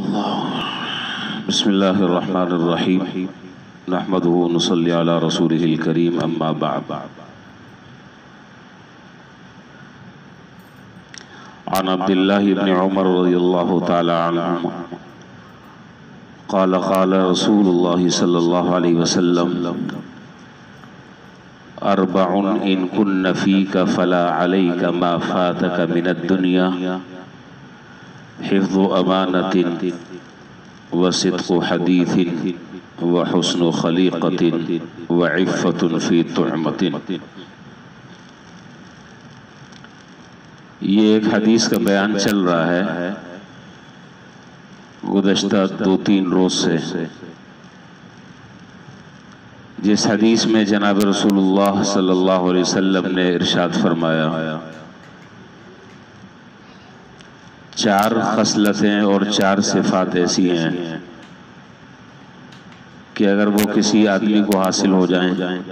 बिस्मिल्लाहिर्रहमानिर्रहीम नहमदुहु व नुसल्ली अला रसूलिहिल करीम अम्मा बअद। अन अब्दुल्लाह इब्न उमर रज़ियल्लाहु तआला अन्हुमा क़ाल क़ाल रसूलुल्लाह सल्लल्लाहु अलैहि वसल्लम अर्बउन इन कुन्न फ़ीका फ़ला अलैका मा फ़ातका मिनद दुनिया हिफ़्ज़ु अमानतिन व सिद्क़ु हदीथिन व हुस्नु खलीक़तिन व इफ़्फ़तुन फ़ी तुअमतिन। ये एक हदीस का बयान चल रहा है गुज़श्ता 2-3 रोज़ से, जिस हदीस में जनाब रसूलुल्लाह सल्लल्लाहु अलैहि वसल्लम ने इरशाद फरमाया 4 खसलतें और 4 सिफात ऐसी हैं कि अगर वो किसी आदमी को हासिल हो जाएं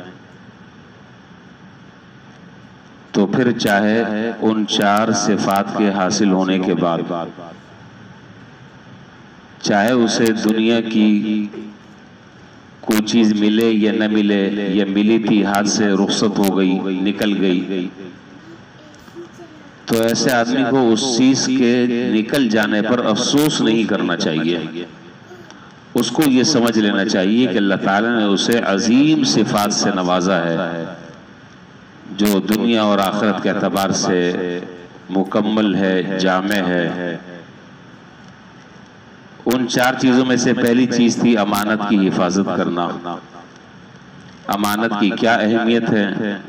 तो फिर चाहे उन 4 सिफात के हासिल होने के बाद चाहे उसे दुनिया की कोई चीज मिले या न मिले, या मिली थी हाथ से रुखसत हो गई, निकल गई, तो ऐसे आदमी को उस चीज के निकल जाने पर अफसोस नहीं करना चाहिए। उसको ये समझ लेना चाहिए कि अल्लाह ताला ने उसे अजीम सिफात से नवाजा है जो दुनिया और आखिरत के एतबार से मुकम्मल है, जामे है। उन 4 चीजों में से पहली चीज थी अमानत की हिफाजत करना। अमानत की क्या अहमियत है,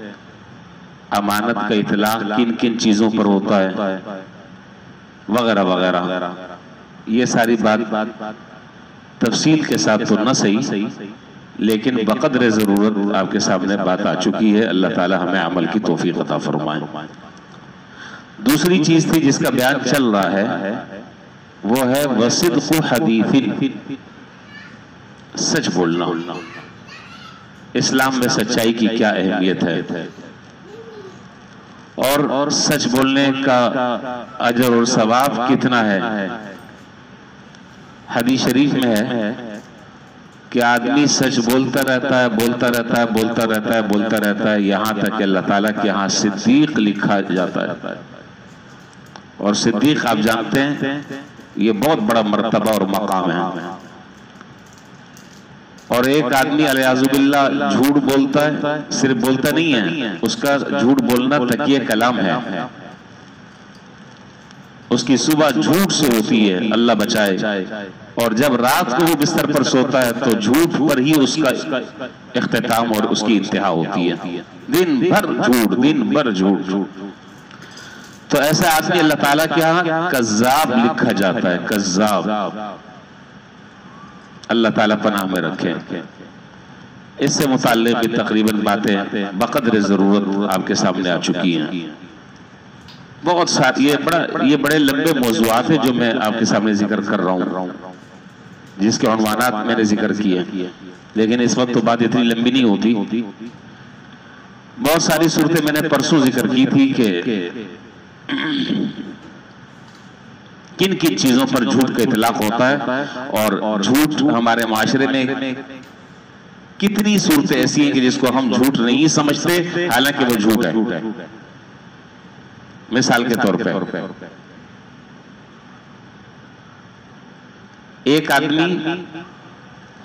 अमानत का इतलाक किन किन चीजों पर होता है, वगैरह वगैरह। ये सारी बात तफसील के साथ तो न सही, लेकिन बक़द्र ज़रूरत आपके सामने बात आ चुकी है। अल्लाह ताला हमें अमल की तौफीक अता फरमाए। दूसरी चीज थी जिसका बयान चल रहा है, वो है वसिद्क़ु हदीथिन, सच बोलना। इस्लाम में सच्चाई की क्या अहमियत है और सच बोलने का अजर और सवाब कितना है। हदीस शरीफ में है कि आदमी सच बोलता रहता है, बोलता रहता है, बोलता रहता है, बोलता रहता है, यहां तक कि अल्लाह ताला के यहाँ सिद्दीक लिखा जाता है। और सिद्दीक आप जानते हैं ये बहुत बड़ा मर्तबा और मकाम है। और एक आदमी अलियाज़ुबिल्लाह झूठ बोलता है, सिर्फ बोलता नहीं है, उसका झूठ बोलना तकिए कलाम है। उसकी सुबह झूठ से होती है, अल्लाह बचाए। और जब रात को वो बिस्तर पर सोता है तो झूठ पर ही उसका इख्तिताम और उसकी इंतहा होती है। दिन भर झूठ, दिन भर झूठ। तो ऐसा आदमी अल्लाह ताला के यहाँ कज़्ज़ाब लिखा जाता है, कज़्ज़ाब। अल्लाह ताला पनाह में रखे। इससे मुताल्लिक़ भी तकरीबन बातें बक़द्र ज़रूरत आपके सामने आ चुकी हैं। बहुत सारी ये बड़े लंबे मौज़ूआत हैं जो मैं आपके सामने जिक्र कर रहा हूँ, जिसके उन्वानात मैंने जिक्र किए, लेकिन इस वक्त तो बात इतनी लंबी नहीं होती। बहुत सारी सूरतें मैंने परसों जिक्र की थी कि किन किन चीजों पर झूठ का इतलाक होता है और झूठ हमारे माशरे में कितनी सूरतें ऐसी हैं कि जिसको हम झूठ नहीं समझते, हालांकि वो झूठ है। मिसाल के तौर पे एक आदमी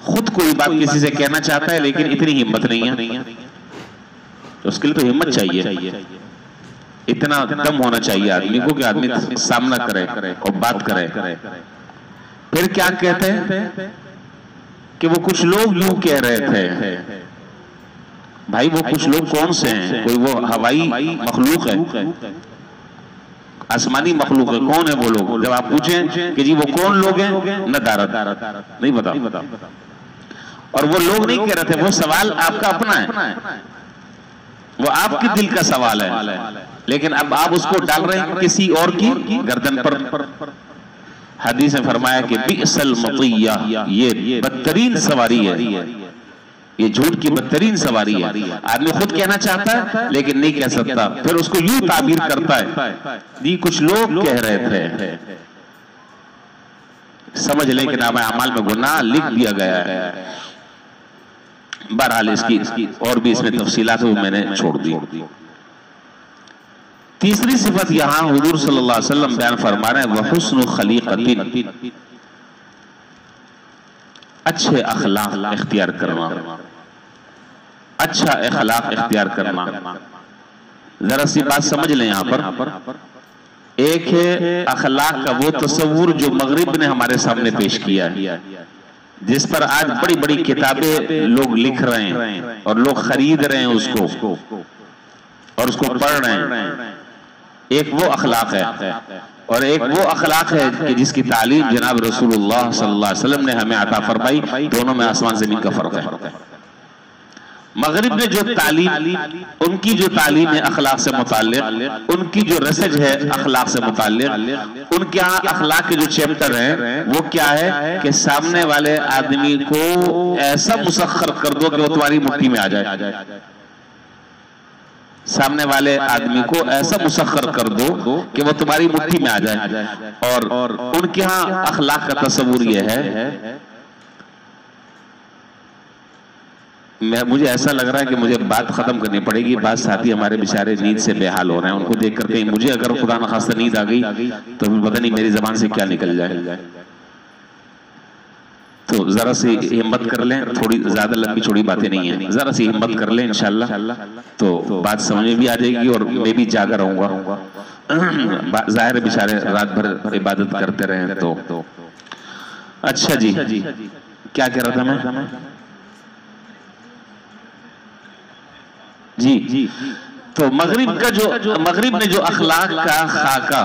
खुद कोई बात किसी से कहना चाहता है लेकिन इतनी हिम्मत नहीं है, तो उसके लिए तो हिम्मत चाहिए, इतना दम होना चाहिए आदमी को कि आदमी सामना करे और बात करे। फिर क्या कहते हैं कि वो कुछ लोग यूं कह रहे थे। भाई वो कुछ लोग कौन से हैं? कोई वो हवाई मखलूक है, आसमानी मखलूक है? कौन है वो लोग? जब आप पूछें कि जी वो कौन लोग हैं, नदारत नहीं बता। और वो लोग नहीं कह रहे थे, वो सवाल आपका अपना है, वो आपके दिल का सवाल है, लेकिन अब आप उसको डाल रहे हैं किसी और की गर्दन पर। हदीस में फरमाया कि बिअसल मतिया, ये बदतरीन सवारी है, ये झूठ की बदतरीन सवारी है। आदमी खुद कहना चाहता है लेकिन नहीं कह सकता, फिर उसको यूं ताबीर करता है, जी कुछ लोग कह रहे थे। समझ लें कि नामा अमाल में गुनाह लिख दिया गया है। बहरहाल इसकी और भी इसमें तफसीलात वो मैंने छोड़ दी। तीसरी सिफत यहां हुजूर सल्लल्लाहु अलैहि वसल्लम बयान फरमा रहे हैं, वहुस्नु खलीक़तिन, अच्छे अखलाक इख्तियार करना, अच्छा अखलाक इख्तियार करना। जरा सी बात समझ लें यहां पर, एक है अखलाक का वो तस्वुर जो मगरिब ने हमारे सामने पेश किया है, जिस पर आज बड़ी बड़ी किताबें लोग लिख रहे हैं और लोग खरीद रहे हैं उसको और उसको पढ़ रहे हैं। एक वो अखलाक है और एक वो अखलाक है कि जिसकी तालीम जनाब रसूलुल्लाह सल्लल्लाहु अलैहि वसल्लम ने हमें अता फरमाई। दोनों में आसमान जमीन का फर्क है। मगरिब ने जो तालीम, उनकी जो तालीम है अखलाक से मुताल्लिक, उनकी जो रसज है अखलाक से मुताल्लिक, उनके यहाँ अखलाक के जो चैप्टर हैं वो क्या है कि सामने वाले आदमी को ऐसा मुसख्खर कर दो कि वो तुम्हारी मुट्ठी में आ जाए। सामने वाले आदमी को ऐसा मुसख्खर कर दो कि वो तुम्हारी मुट्ठी में आ जाए। और उनके यहाँ अखलाक का तस्वुर ये है, मुझे ऐसा लग रहा है कि मुझे बात खत्म करनी पड़ेगी। बात साथी हमारे बेचारे नींद से बेहाल हो रहे हैं, उनको देख करके मुझे अगर खुदा न खास्ता नींद आ गई तो पता नहीं मेरी जबान से क्या निकल जाए। तो जरा सी हिम्मत कर लें, थोड़ी ज्यादा लंबी चौड़ी बातें नहीं है, जरा सी हिम्मत कर लें, इंशाल्लाह तो बात समझ में भी आ जाएगी और मैं भी जागा रहूंगा। जाहिर बेचारे रात भर इबादत करते रहे। तो अच्छा जी, क्या कह रहा था मैं? जी, तो मगरिब ने जो अखलाक का खाका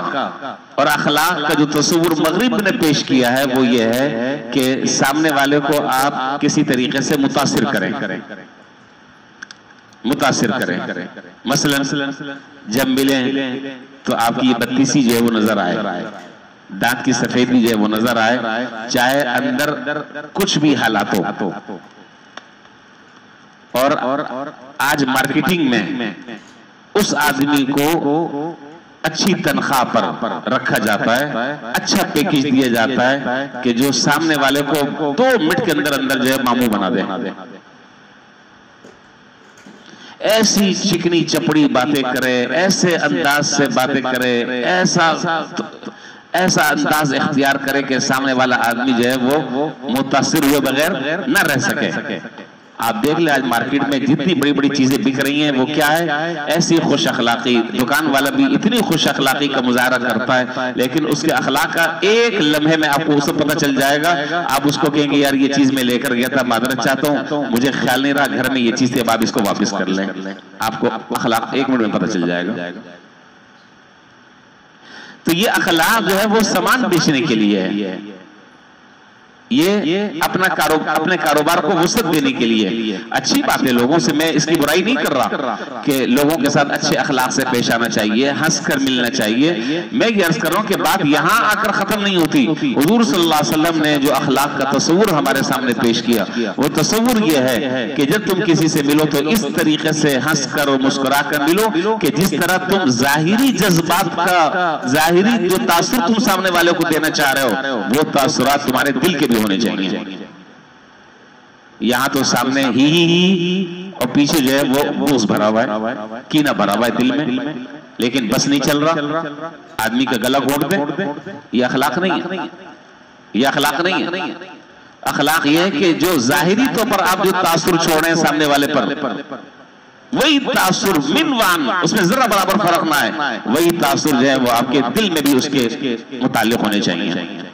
और अखलाक का जो तस्वुर मगरिब ने पेश किया है वो ये है कि सामने वाले को आप किसी तरीके से मुतासिर करें। मसलन जब मिलें तो आपकी ये बत्तीसी जो है वो नजर आए, दांत की सफेदी जो है वो नजर आए, चाहे अंदर कुछ भी हालात हो। और आज मार्केटिंग में उस आदमी को अच्छी तनख्वाह पर रखा जाता है, अच्छा पैकेज दिया जाता है कि जो सामने वाले को 2 मिनट के अंदर जो है मामू बना दे। ऐसी चिकनी चपड़ी बातें करे, ऐसे अंदाज से बातें करे, ऐसा अंदाज इख्तियार करे कि सामने वाला आदमी जो है वो मुतासिर हुए बगैर न रह सके। आप देख ले आज मार्केट में जितनी बड़ी बड़ी चीजें बिक रही हैं वो क्या है, ऐसी खुश अखलाकी। दुकान वाला भी इतनी खुश अखलाकी का मुजाहरा करता है, लेकिन उसके अखलाक का एक लम्हे में आपको उसे पता चल जाएगा। आप उसको कहेंगे यार ये चीज मैं लेकर गया था, मादरत चाहता हूँ, मुझे ख्याल नहीं रहा घर में ये चीज थी, अब आप इसको वापस कर लें। आपको अखलाक 1 मिनट में पता चल जाएगा। तो ये अखलाक जो है वो सामान बेचने के लिए है, ये अपने कारोबार को वसअत देने के लिए। अच्छी बात है, लोगों से मैं इसकी बुराई नहीं कर रहा कि लोगों के साथ अच्छे अखलाक से पेश आना चाहिए, हंस कर मिलना चाहिए। मैं ये अर्ज कर रहा हूं कि बात यहां आकर खत्म नहीं होती। हुजूर सल्लल्लाहु अलैहि वसल्लम ने जो अखलाक का तस्वुर हमारे सामने पेश किया वो तस्वुर ये है कि जब तुम किसी से मिलो तो इस तरीके से हंस कर और मुस्कुरा कर मिलो कि जिस तरह तुम जाहिरी जज्बात का, जाहिरी जो तासुर तुम सामने वाले को देना चाह रहे हो वो तासुरात तुम्हारे दिल के होने चाहिए। यहां तो सामने ही और पीछे जो है वो बोझ भरा हुआ है, कीना भरा हुआ है दिल में, लेकिन बस नहीं चल रहा। आदमी का गला घोट दे, ये अखलाक नहीं है, ये अखलाक नहीं है। अखलाक ये है कि जो जाहिरी तौर पर आप जो तासुर छोड़ रहे हैं सामने वाले पर, वही तासुर मिनवान, उसमें जरा बराबर फर्क ना है, वही तासुर जो है वो आपके दिल में भी उसके मुताल्लिक होने चाहिए।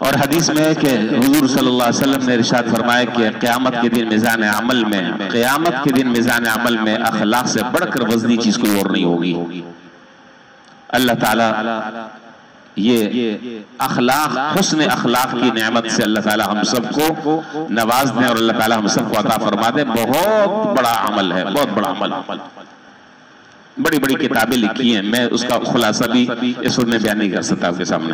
और हदीस में है कि हुजूर सल्लल्लाहु अलैहि वसल्लम ने इरशाद फरमाया कि क़यामत के दिन मीज़ान अमल में, क़यामत के दिन मीज़ान अमल में अखलाक से बढ़कर वज़नी चीज कोई और नहीं होगी। अल्लाह ताला ये अखलाक, हुस्न अखलाक की नेमत से अल्लाह ताला हम सबको नवाज दे और अल्लाह ताला हम सबको अता फरमा दे। बहुत बड़ा अमल है, बहुत बड़ा अमल। बड़ी बड़ी किताबें लिखी हैं, मैं उसका खुलासा भी इस वक्त में बयान नहीं कर सकता आपके सामने।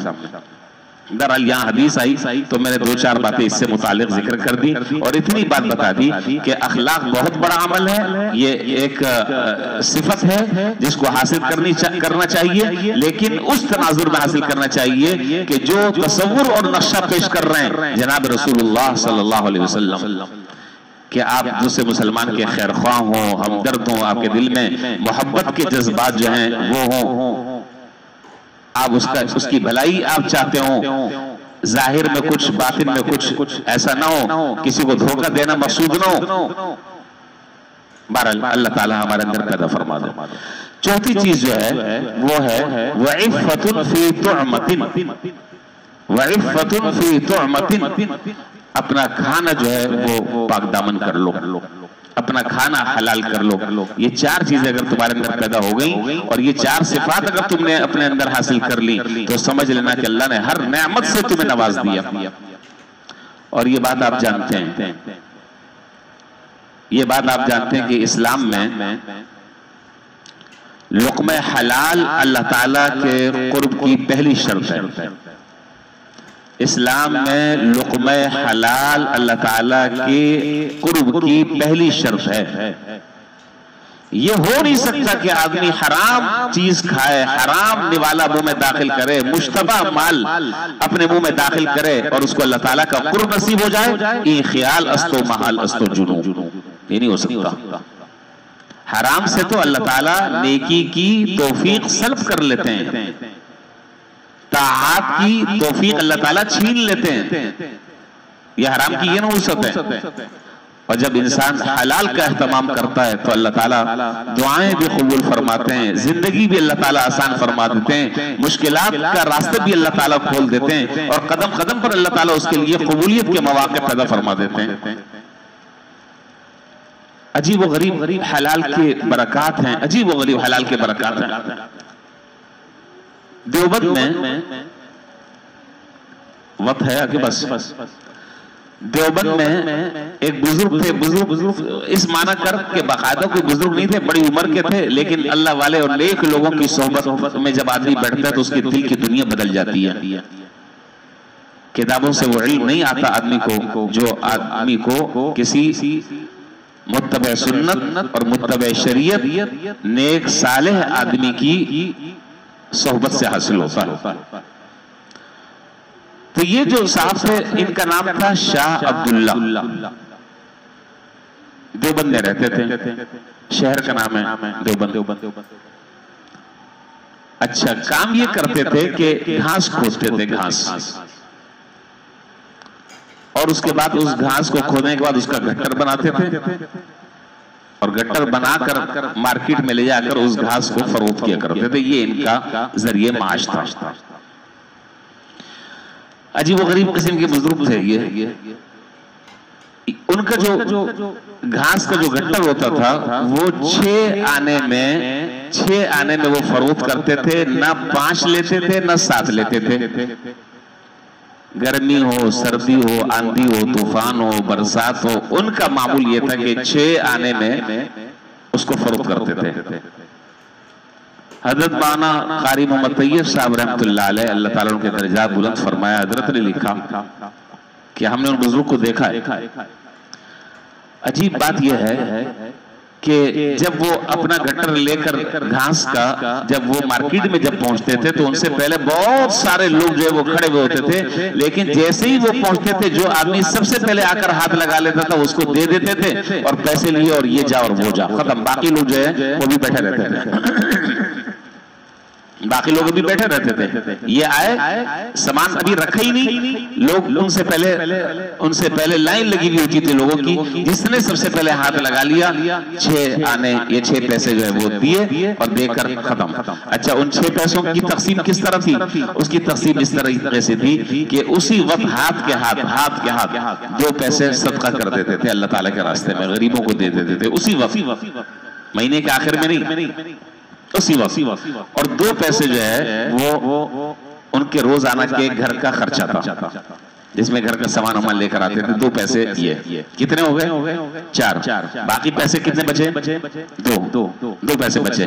दरअसल यहाँ हदीस आई तो मैंने दो चार बातें इससे मुतालिक जिक्र कर दी और इतनी बात बता दी कि अखलाक बहुत बड़ा अमल है, ये एक सिफत है जिसको हासिल करना चाहिए, लेकिन उस तनाजुर में हासिल करना चाहिए कि जो तसव्वुर और नक्शा पेश कर रहे हैं जनाब रसूलुल्लाह सल्लल्लाहु अलैहि वसल्लम कि आप दूसरे मुसलमान के खैर ख्वाह हो, हमदर्द हो, आपके दिल में मोहब्बत के जज्बात जो हैं वो हों, आप उसकी भलाई आप चाहते हो, जाहिर में कुछ बातिन में कुछ ऐसा ना हो, किसी को धोखा देना मकसूद ना हो। बहरहाल अल्लाह ताला हमारे अंदर पैदा फरमा दे। चौथी चीज जो है वो है वइफ़्फ़तुन फी तुअमतिन, वइफ़्फ़तुन फी तुअमतिन, अपना खाना जो है वो पाकदामन कर लो, अपना खाना हलाल कर लो। ये चार चीजें अगर तुम्हारे अंदर पैदा हो गई और ये चार सिफात अगर तुमने अपने अंदर हासिल कर ली तो समझ लेना कि अल्लाह ने हर नेमत से तुम्हें नवाज दिया। और ये बात आप जानते हैं, ये बात आप जानते हैं कि इस्लाम में लुक़्मे हलाल अल्लाह ताला के कुर्ब की पहली शर्त है। इस्लाम में लुक़्मे हलाल अल्लाह ताला के कुर्ब की पहली शर्त है। ये हो नहीं सकता कि आदमी हराम चीज खाए, हराम निवाला मुंह में दाखिल करे, मुश्तबा माल अपने मुंह में दाखिल करे और उसको अल्लाह ताला का कुर्ब नसीब हो जाए। ये ख्याल अस्तो महल अस्तो जुनू, ये नहीं हो सकता। हराम से तो अल्लाह ताला नेकी की तौफीक सल्ब कर लेते हैं, ताआत की तौफीक अल्लाह ताला छीन लेते हैं। यह हराम की ये नहुसत है। और जब इंसान हलाल का एहतमाम करता है तो अल्लाह ताला दुआएं भी कबूल फरमाते हैं, जिंदगी भी अल्लाह ताला आसान फरमा देते हैं, मुश्किलात का रास्ते भी अल्लाह ताला खोल देते हैं और कदम कदम पर अल्लाह ताला उसके लिए कबूलियत के मौके पैदा फरमा देते हैं। अजीब व गरीब हलाल के बरक़ात हैं, अजीब व गरीब हलाल के बरक़ात हैं। देवबंद में वक्त है कि बस देवबंद में एक बुजुर्ग थे, बुजुर्ग इस माना कर के बाकायदा कोई बुजुर्ग नहीं थे, बड़ी उम्र के थे, लेकिन अल्लाह वाले और नेक लोगों की सोहबत में जब आदमी बैठता है तो उसके दिल की दुनिया बदल जाती है। किताबों से वो इल्म नहीं आता आदमी को जो आदमी को किसी मुत्तबे सुन्नत और मुत्तबे शरीयत नेक सालेह आदमी की सोहबत से हासिल होता है। तो ये जो साहब थे इनका नाम था शाह अब्दुल्ला, देवबंद में रहते थे, शहर का नाम है देवबंद। अच्छा, काम ये करते थे कि घास खोदते थे, घास, और उसके बाद उस घास को खोदने के बाद उसका गट्टर बनाते थे और गट्टर बनाकर मार्केट में ले जाकर उस घास को फरोख्त किया करते थे। ये इनका जरिए माश था। अजीब व गरीब किस्म के बुजुर्ग थे ये। उनका जो घास का जो गट्टर होता था वो 6 आने में वो फरोख्त करते थे, ना 5 लेते थे ना 7 लेते थे। गर्मी हो, सर्दी हो, आंधी हो, तूफान हो, बरसात हो, उनका मामूल ये था कि 6 आने में उसको फरोख्त करते थे। हजरत माना कारी मोहम्मद तैयब साहब रहमतुल्लाह अलैह, अल्लाह ताला उनके दर्जात बुलंद फरमाया, हजरत ने लिखा कि हमने उन बुजुर्ग को देखा है। अजीब बात यह है कि जब वो अपना गट्टर लेकर घास का जब वो मार्केट में जब पहुंचते थे तो उनसे पहले बहुत सारे लोग जो है वो खड़े हुए होते थे, लेकिन जैसे ही वो पहुंचते थे जो आदमी सबसे पहले आकर हाथ लगा लेता था उसको दे देते थे और पैसे लिए और ये जा और वो जा, खत्म। बाकी लोग जो है वो भी बैठे रहते थे, बाकी लोग भी बैठे रहते थे। ये आए, सामान अभी रखा ही नहीं, लोग उनसे पहले लाइन लगी हुई होती थी लोगों की, जिसने सबसे पहले हाथ लगा लिया 6 आने, ये 6 पैसे जो है वो दिए और देकर खत्म। अच्छा, उन 6 पैसों की तकसीम किस तरह थी? उसकी तकसीम इस तरह से थी कि उसी वक्त हाथ के हाथ 2 पैसे सदका कर देते थे अल्लाह ताला के रास्ते में, गरीबों को दे देते थे उसी वक्त, महीने के आखिर में नहीं, उसी वक्त। और 2 पैसे जो है वो उनके रोजाना के घर का खर्चा था। जिसमें घर का सामान वामान लेकर आते थे, 2 पैसे ये कितने हो गए? 4। बाकी पैसे कितने बचे? 2 पैसे बचे।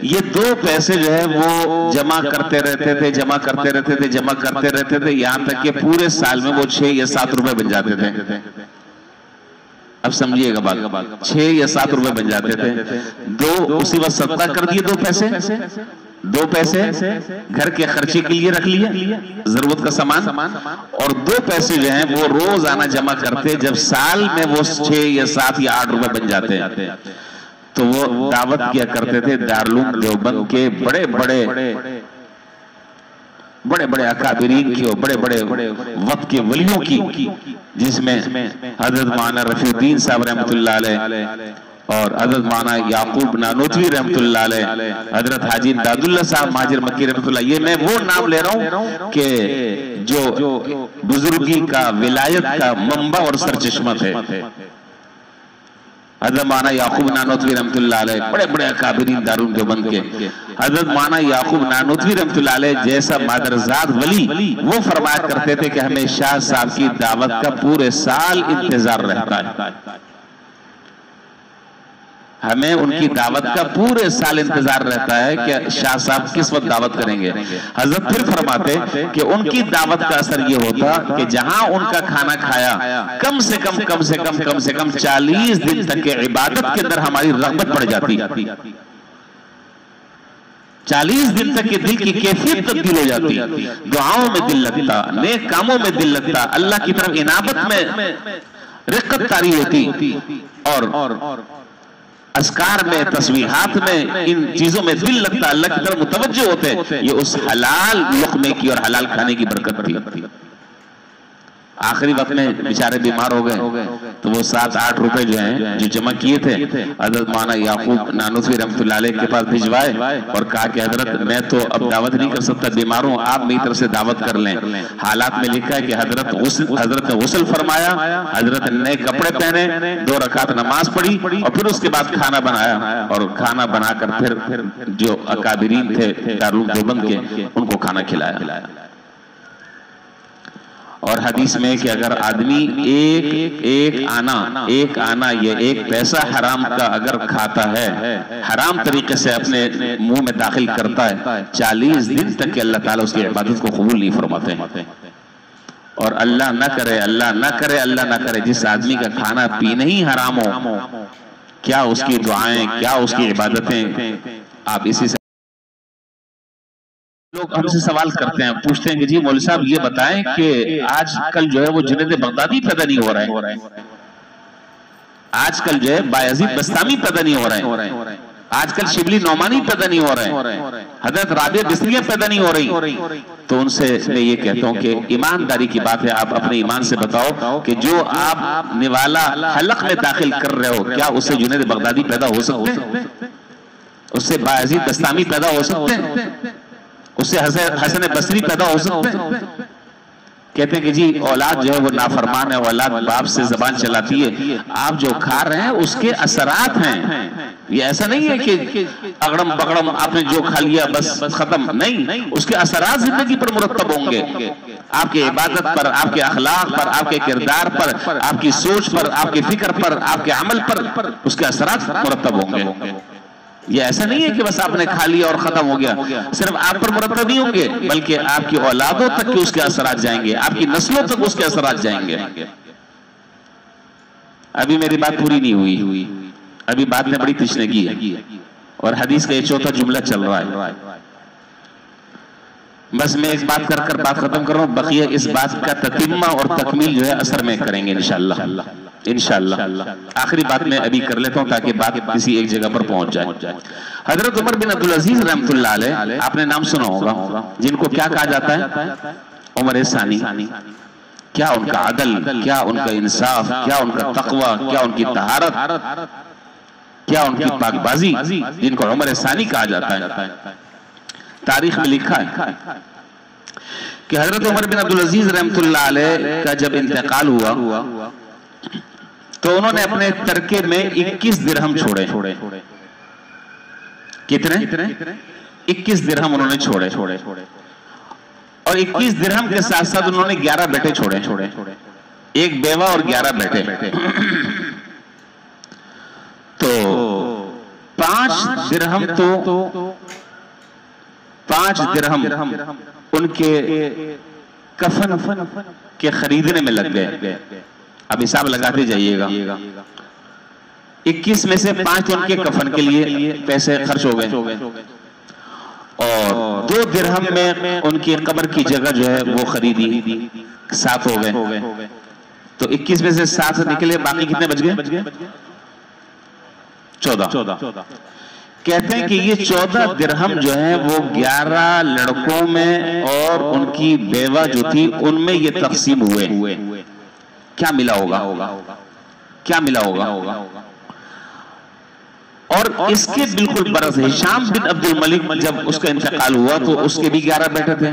ये 2 पैसे जो है वो जमा करते रहते थे, जमा करते रहते थे, यहां तक कि पूरे साल में वो 6 या 7 रुपए बन जाते थे। अब समझिएगा बात, 6 या 7 रुपए बन जाते थे। 2 उसी वक्त सदका कर दिए, 2 पैसे घर के खर्चे के लिए रख लिए, जरूरत का सामान, और 2 पैसे जो हैं वो रोज आना जमा करते। जब साल में वो 6 या 7 या 8 रुपए बन जाते तो वो दावत किया करते थे दारुल देवबंद के बड़े बड़े अकाबिरीन की और बड़े बड़े वक्त के वलियों की, जिसमें हजरत मौलाना रफीउद्दीन साहब रहमतुल्लाह अलैह और हजरत मौलाना याकूब नानोतवी रहमतुल्लाह अलैह, हजरत हाजी दादुल्लाह साहब माजिर मक्की रहमतुल्लाह। ये मैं वो नाम ले रहा हूं कि जो बुजुर्गी का, विलायत का मंबा और सरचश्मा थे। हजरत मौलाना याकूब नानोतवी रहमतुल्लाह अलैह बड़े बड़े अकाबिरीन दारुल देवबंद के, हजरत मौलाना याकूब नानोतवी रहमतुल्लाह अलैह जैसा मादरजाद वली, वो फरमाया करते थे कि हमें शाह साहब की दावत का पूरे साल इंतजार रहता है, हमें उनकी दावत का पूरे साल इंतजार रहता है कि शाह साहब किस वक्त दावत करेंगे। हजरत फिर फरमाते कि उनकी दावत का असर ये होता कि जहां उनका खाना खाया, कम से कम 40 दिन तक के इबादत के अंदर हमारी रग़बत बढ़ जाती, 40 दिन तक के दिल की कैफियत तब्दील हो जाती, दुआओं में दिल लगता, नेक कामों में दिल लगता, अल्लाह की तरफ इनाबत में रिक़्क़त तारी होती, और अस्कार में, तस्बीहात में, इन चीजों में दिल लगता, अल्लाह की तरफ मुतवज्जो होते। ये उस हलाल लुक़्मे की और हलाल खाने की बरकत थी। आखिरी वक्त में बेचारे बीमार हो गए तो वो 7-8 रुपए जो हैं जो जमा किए थे, हजरत मौलाना याकूब नानोतवी रहमतुल्लाह अलैह के पास भिजवाए और कहा कि हजरत मैं तो अब दावत नहीं कर सकता, बीमार हूं, आप मेरी तरफ से दावत कर लें। हालात में लिखा है कि हजरत ने गुस्ल फरमाया, हजरत ने नए कपड़े पहने, 2 रकात नमाज पढ़ी और फिर उसके बाद खाना बनाया, और खाना बनाकर फिर जो अकाबिरीन थे दारुल देवबंद के, उनको खाना खिलाया। और हदीस में कि अगर आदमी एक आना ये 1 पैसा हराम का अगर खाता है, हराम तरीके से अपने मुंह में दाखिल करता है, 40 दिन तक के अल्लाह ताला उसकी इबादत को कबूल नहीं फरमाते हैं। और अल्लाह ना करे जिस आदमी का खाना पीना ही हराम हो, क्या उसकी दुआएं, क्या उसकी इबादतें। आप इसी से लोग हमसे सवाल करते हैं, पूछते हैं कि जी मौलवी साहब ये बताएं कि आजकल जो है वो जुनैद बगदादी पैदा नहीं हो रहा है, आजकल जो है बायजीद बस्तामी पैदा नहीं हो रहा है, आजकल शिबली नौमानी पैदा नहीं हो रहे हैं, हजरत राबिया बिस्रिया पैदा नहीं हो रही। तो उनसे मैं ये कहता हूँ कि ईमानदारी की बात है, आप अपने ईमान से बताओ कि जो आप निवाला हलक में दाखिल कर रहे हो, क्या उससे जुनैद बगदादी पैदा हो सकते हैं? उससे बायजीद बस्तामी पैदा हो सकते हैं? उससे हसन बसरी पैदा हो सकते हैं? कहते हैं कि जी औलाद जो है वो नाफरमान है, औलाद बाप से जबान चलाती है। आप जो खा रहे हैं उसके असरात हैं, ये ऐसा नहीं है कि अगड़म बगड़म आपने जो खा लिया बस खत्म, नहीं, उसके असरात जिंदगी पर मुरत्तब होंगे, आपके इबादत पर, आपके अखलाक पर, आपके किरदार पर, आपकी सोच पर, आपके फिक्र पर, आपके अमल पर उसके असरात मुरत्तब होंगे। ये ऐसा नहीं है कि बस आपने खा लिया और खत्म हो गया, सिर्फ आप पर मुरत्तब नहीं होंगे, बल्कि आपकी औलादों तक के उसके असरात जाएंगे, आपकी नस्लों तक उसके असरात जाएंगे। अभी मेरी बात पूरी नहीं हुई, अभी बात में बड़ी तशनीगी है और हदीस का ये चौथा जुमला चल रहा है। बस मैं एक बात कर बात खत्म कर रहा हूं, बकिया इस बात का ततिम्मा और तकमील जो है असर में करेंगे इंशाअल्लाह। आखिरी बात मैं अभी कर लेता हूं ताकि बात किसी एक जगह पर पहुंच जाए। हजरत उमर बिन अब्दुल अजीज रहमतुल्लाह अलैह, आपने नाम सुना होगा, जिनको क्या कहा जाता है? उमर सानी। क्या उनका अदल, क्या उनका इंसाफ, क्या उनका तकवा, क्या उनकी तहारत, क्या उनकी पाकबाजी, जिनको उमर सानी कहा जाता है। तारीख में लिखा है कि हजरत उमर बिन अब्दुल अजीज रहमतुल्लाह अलैह का जब इंतकाल हुआ तो उन्होंने अपने तरके में 21 दिरहम छोड़े। कितने? 21 दिरहम उन्होंने छोड़े। और 21 दिरहम के साथ साथ उन्होंने 11 बेटे छोड़े, एक बेवा और 11 बेटे। तो 5 दिरहम तो 5 दिरहम उनके कफन के खरीदने में लग गए। अब हिसाब लगाते जाइएगा, 21 में से 5 उनके कफन के लिए पैसे खर्च हो गए और 2 दिरहम में उनकी कब्र की जगह जो है वो खरीदी, 7 हो गए। तो 21 में से 7 निकले, बाकी कितने बच गए? 14। कहते हैं कि ये 14 दिरहम जो है वो 11 लड़कों में और उनकी बेवा जो थी उनमें ये तकसीम हुए। क्या मिला होगा? क्या मिला होगा? और इसके बिल्कुल बरस हिशाम बिन अब्दुल मलिक जब उसका इंतकाल हुआ तो उसके भी 11 बेटे थे।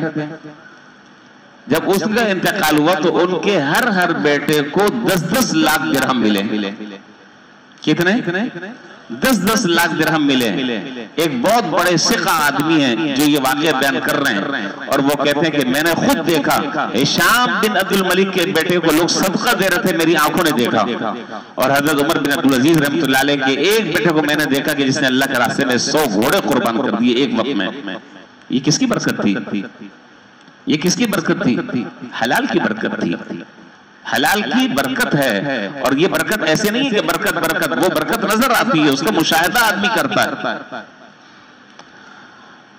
जब उसका इंतकाल हुआ तो उनके हर बेटे को 10-10 लाख दिरहम मिले। कितने? 10-10 लाख दिरहम मिले। एक बहुत बड़े सिखा आदमी हैं जो ये वाकया बयान कर रहे हैं और वो कहते हैं कि मैंने खुद देखा हिशाम बिन अब्दुल मलिक के बेटे को लोग सदका दे रहे थे, मेरी आंखों ने देखा। और हजरत उमर बिन अब्दुल अजीज रहमतुल्लाह अलैह के एक बेटे को मैंने देखा कि जिसने अल्लाह के रास्ते में 100 घोड़े कुर्बान कर दिए एक वक्त में। ये किसकी बरकत थी? ये किसकी बरकत थी? हलाल की बरकत थी। हलाल की बरकत है। और ये बरकत ऐसे नहीं है कि बरकत वो बरकत नजर आती है, उसका मुशाहिदा आदमी करता है।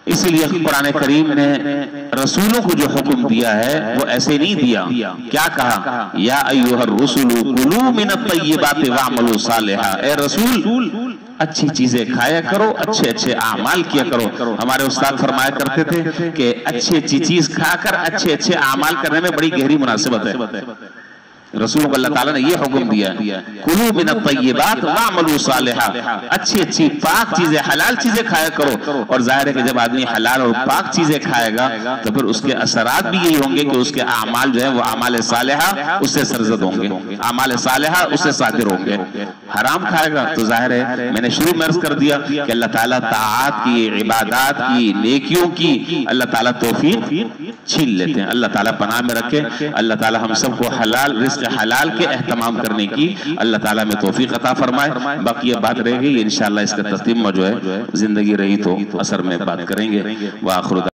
इसीलिए कुरान करीम ने रसूलों को जो हुक्म दिया है वो ऐसे नहीं दिया। क्या कहा? या अय्युहर रुसुलु कुलू मिनत तय्यिबाति वअमलू सालिहा। ए रसूल, अच्छी चीजें खाया करो, अच्छे आमाल किया करो। हमारे उस्ताद फरमाया करते थे कि अच्छी चीज खाकर अच्छे आमाल करने में बड़ी गहरी मुनासिबत है। रसूल को अल्लाह ताला ने ये हुक्म दिया, कुलू मिनत तय्यिबात वअमलू सालिहा, अच्छी पाक चीजें, हलाल चीजें खाया करो। और जाहिर है कि जब आदमी हलाल और पाक चीजें खाएगा तो फिर उसके असरात भी यही होंगे कि उसके आमाल जो है वो आमाल सालिहा उससे सरजद होंगे, आमाल सालिहा उससे सातिर होंगे। हराम खाएगा तो जाहिर है, मैंने शुरू में अर्ज कर दिया कि अल्लाह ताला ताआत की, इबादत की, नेकियों की अल्लाह ताला तौफीक छीन लेते हैं। अल्लाह ताला पनाह में रखे। अल्लाह ताला हम सबको हलाल रिज़्क़ हलाल के एहतमाम करने की अल्लाह ताला में तौफीक अता फरमाए। बाकी ये बात रह गई, इंशाअल्लाह इसका तस्दीम जो है जिंदगी रही तो असर में बात करेंगे। व आखिर